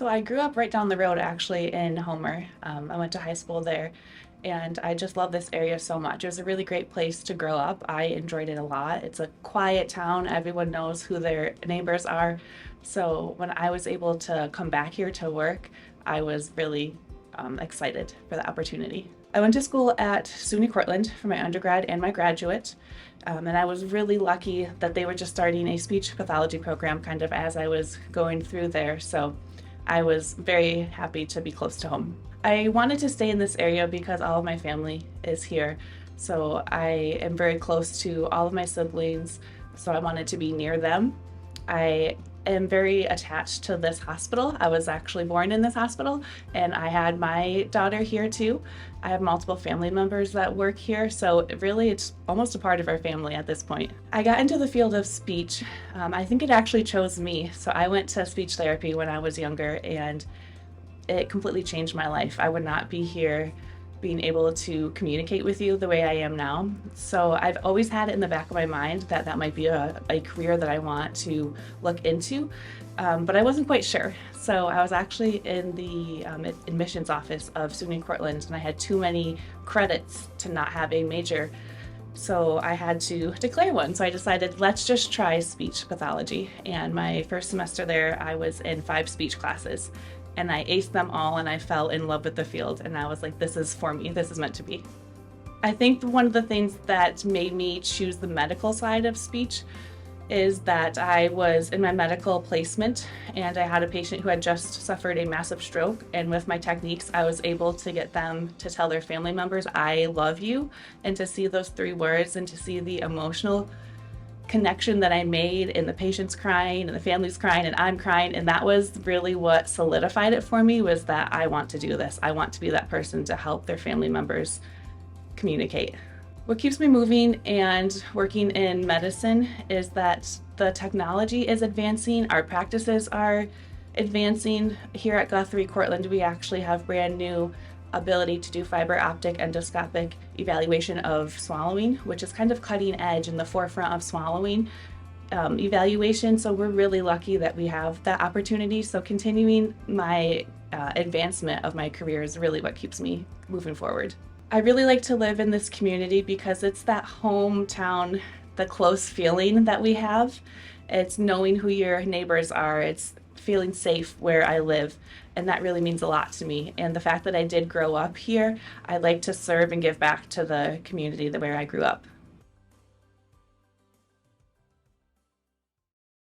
So I grew up right down the road actually in Homer. I went to high school there and I just love this area so much. It was a really great place to grow up. I enjoyed it a lot. It's a quiet town. Everyone knows who their neighbors are. So when I was able to come back here to work, I was really excited for the opportunity. I went to school at SUNY Cortland for my undergrad and my graduate. And I was really lucky that they were just starting a speech pathology program kind of as I was going through there. So I was very happy to be close to home. I wanted to stay in this area because all of my family is here. So I am very close to all of my siblings, so I wanted to be near them. I am very attached to this hospital. I was actually born in this hospital and I had my daughter here too. I have multiple family members that work here, so really it's almost a part of our family at this point. I got into the field of speech. I think it actually chose me. So I went to speech therapy when I was younger and it completely changed my life. I would not be here being able to communicate with you the way I am now. So I've always had it in the back of my mind that that might be a career that I want to look into, but I wasn't quite sure. So I was actually in the admissions office of SUNY Cortland and I had too many credits to not have a major. So I had to declare one. So I decided, let's just try speech pathology. And my first semester there, I was in 5 speech classes and I aced them all and I fell in love with the field. And I was like, this is for me, this is meant to be. I think one of the things that made me choose the medical side of speech is that I was in my medical placement and I had a patient who had just suffered a massive stroke, and with my techniques I was able to get them to tell their family members, I love you, and to see those 3 words and to see the emotional connection that I made, and the patient's crying and the family's crying and I'm crying, and that was really what solidified it for me, was that I want to do this. I want to be that person to help their family members communicate. What keeps me moving and working in medicine is that the technology is advancing, our practices are advancing. Here at Guthrie, Cortland, we actually have brand new ability to do fiber optic endoscopic evaluation of swallowing, which is kind of cutting edge in the forefront of swallowing evaluation. So we're really lucky that we have that opportunity. So continuing my advancement of my career is really what keeps me moving forward. I really like to live in this community because it's that hometown, the close feeling that we have. It's knowing who your neighbors are. It's feeling safe where I live, and that really means a lot to me. And the fact that I did grow up here, I like to serve and give back to the community where I grew up.